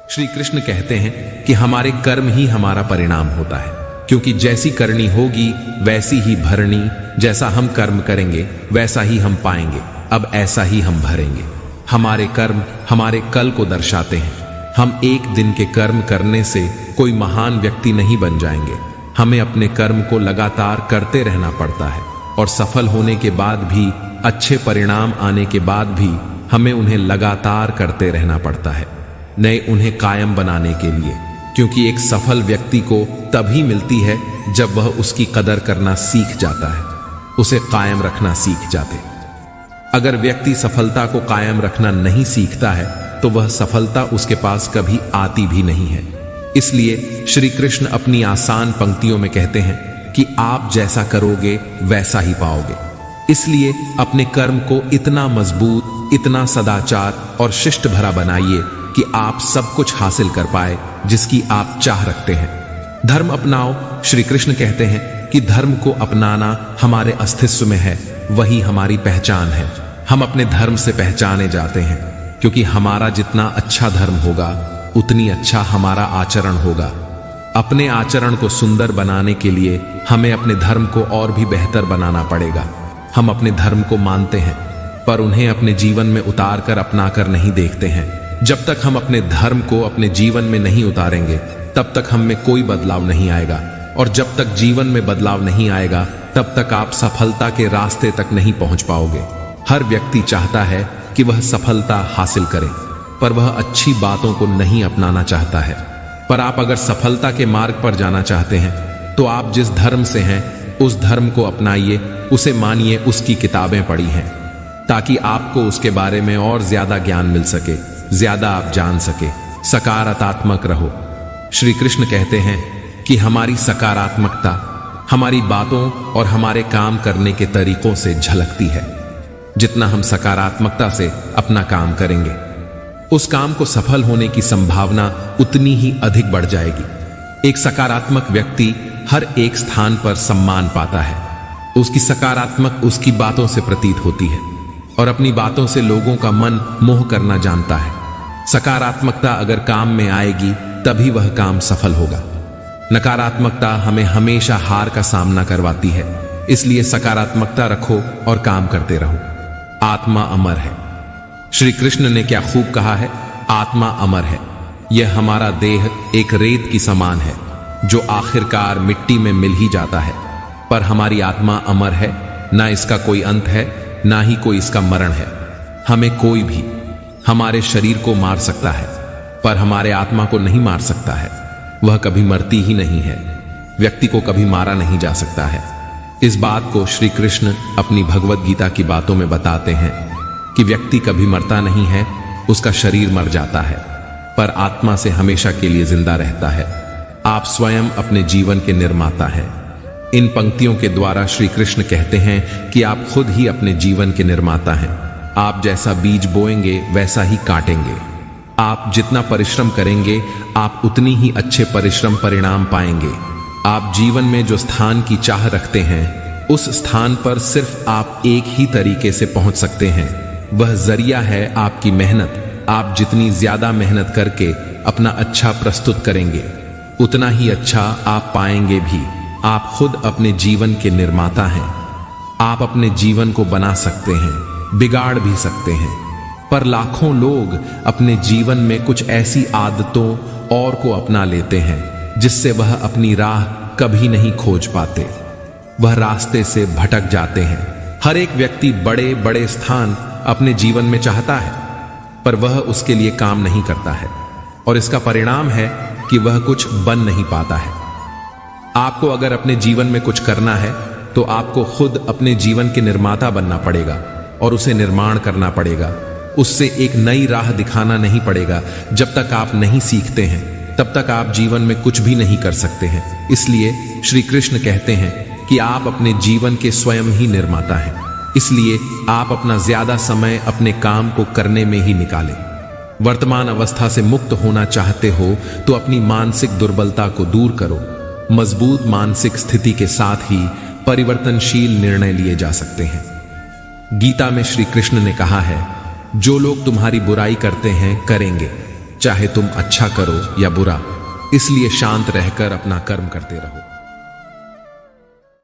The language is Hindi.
श्री कृष्ण कहते हैं कि हमारे कर्म ही हमारा परिणाम होता है, क्योंकि जैसी करनी होगी वैसी ही भरनी, जैसा हम कर्म करेंगे वैसा ही हम पाएंगे, अब ऐसा ही हम भरेंगे। हमारे कर्म हमारे कल को दर्शाते हैं। हम एक दिन के कर्म करने से कोई महान व्यक्ति नहीं बन जाएंगे। हमें अपने कर्म को लगातार करते रहना पड़ता है और सफल होने के बाद भी, अच्छे परिणाम आने के बाद भी हमें उन्हें लगातार करते रहना पड़ता है, नए उन्हें कायम बनाने के लिए, क्योंकि एक सफल व्यक्ति को तभी मिलती है जब वह उसकी कदर करना सीख जाता है, उसे कायम रखना सीख जाते। अगर व्यक्ति सफलता को कायम रखना नहीं सीखता है तो वह सफलता उसके पास कभी आती भी नहीं है। इसलिए श्री कृष्ण अपनी आसान पंक्तियों में कहते हैं कि आप जैसा करोगे वैसा ही पाओगे। इसलिए अपने कर्म को इतना मजबूत, इतना सदाचार और शिष्ट भरा बनाइए कि आप सब कुछ हासिल कर पाए जिसकी आप चाह रखते हैं। धर्म अपनाओ। श्री कृष्ण कहते हैं कि धर्म को अपनाना हमारे अस्तित्व में है, वही हमारी पहचान है। हम अपने धर्म से पहचाने जाते हैं, क्योंकि हमारा जितना अच्छा धर्म होगा उतनी अच्छा हमारा आचरण होगा। अपने आचरण को सुंदर बनाने के लिए हमें अपने धर्म को और भी बेहतर बनाना पड़ेगा। हम अपने धर्म को मानते हैं पर उन्हें अपने जीवन में उतार कर अपना कर नहीं देखते हैं। जब तक हम अपने धर्म को अपने जीवन में नहीं उतारेंगे तब तक हम में कोई बदलाव नहीं आएगा, और जब तक जीवन में बदलाव नहीं आएगा तब तक आप सफलता के रास्ते तक नहीं पहुंच पाओगे। हर व्यक्ति चाहता है कि वह सफलता हासिल करे, पर वह अच्छी बातों को नहीं अपनाना चाहता है। पर आप अगर सफलता के मार्ग पर जाना चाहते हैं तो आप जिस धर्म से हैं उस धर्म को अपनाइए, उसे मानिए, उसकी किताबें पढ़ी हैं, ताकि आपको उसके बारे में और ज्यादा ज्ञान मिल सके, ज्यादा आप जान सके। सकारात्मक रहो। श्री कृष्ण कहते हैं कि हमारी सकारात्मकता हमारी बातों और हमारे काम करने के तरीकों से झलकती है। जितना हम सकारात्मकता से अपना काम करेंगे, उस काम को सफल होने की संभावना उतनी ही अधिक बढ़ जाएगी। एक सकारात्मक व्यक्ति हर एक स्थान पर सम्मान पाता है। उसकी सकारात्मक उसकी बातों से प्रतीत होती है और अपनी बातों से लोगों का मन मोह करना जानता है। सकारात्मकता अगर काम में आएगी तभी वह काम सफल होगा। नकारात्मकता हमें हमेशा हार का सामना करवाती है। इसलिए सकारात्मकता रखो और काम करते रहो। आत्मा अमर है। श्री कृष्ण ने क्या खूब कहा है, आत्मा अमर है। यह हमारा देह एक रेत की समान है जो आखिरकार मिट्टी में मिल ही जाता है, पर हमारी आत्मा अमर है। ना इसका कोई अंत है, ना ही कोई इसका मरण है। हमें कोई भी हमारे शरीर को मार सकता है, पर हमारे आत्मा को नहीं मार सकता है। वह कभी मरती ही नहीं है। व्यक्ति को कभी मारा नहीं जा सकता है। इस बात को श्री कृष्ण अपनी भगवत गीता की बातों में बताते हैं कि व्यक्ति कभी मरता नहीं है, उसका शरीर मर जाता है, पर आत्मा से हमेशा के लिए जिंदा रहता है। आप स्वयं अपने जीवन के निर्माता हैं। इन पंक्तियों के द्वारा श्री कृष्ण कहते हैं कि आप खुद ही अपने जीवन के निर्माता हैं। आप जैसा बीज बोएंगे वैसा ही काटेंगे। आप जितना परिश्रम करेंगे आप उतनी ही अच्छे परिश्रम परिणाम पाएंगे। आप जीवन में जो स्थान की चाह रखते हैं उस स्थान पर सिर्फ आप एक ही तरीके से पहुंच सकते हैं। वह जरिया है आपकी मेहनत। आप जितनी ज्यादा मेहनत करके अपना अच्छा प्रस्तुत करेंगे उतना ही अच्छा आप पाएंगे भी। आप खुद अपने जीवन के निर्माता हैं। आप अपने जीवन को बना सकते हैं, बिगाड़ भी सकते हैं, पर लाखों लोग अपने जीवन में कुछ ऐसी आदतों और को अपना लेते हैं जिससे वह अपनी राह कभी नहीं खोज पाते। वह रास्ते से भटक जाते हैं। हर एक व्यक्ति बड़े बड़े स्थान अपने जीवन में चाहता है, पर वह उसके लिए काम नहीं करता है, और इसका परिणाम है कि वह कुछ बन नहीं पाता है। आपको अगर अपने जीवन में कुछ करना है तो आपको खुद अपने जीवन के निर्माता बनना पड़ेगा और उसे निर्माण करना पड़ेगा। उससे एक नई राह दिखाना नहीं पड़ेगा। जब तक आप नहीं सीखते हैं तब तक आप जीवन में कुछ भी नहीं कर सकते हैं। इसलिए श्री कृष्ण कहते हैं कि आप अपने जीवन के स्वयं ही निर्माता हैं। इसलिए आप अपना ज्यादा समय अपने काम को करने में ही निकालें। वर्तमान अवस्था से मुक्त होना चाहते हो तो अपनी मानसिक दुर्बलता को दूर करो। मजबूत मानसिक स्थिति के साथ ही परिवर्तनशील निर्णय लिए जा सकते हैं। गीता में श्री कृष्ण ने कहा है, जो लोग तुम्हारी बुराई करते हैं करेंगे, चाहे तुम अच्छा करो या बुरा। इसलिए शांत रहकर अपना कर्म करते रहो।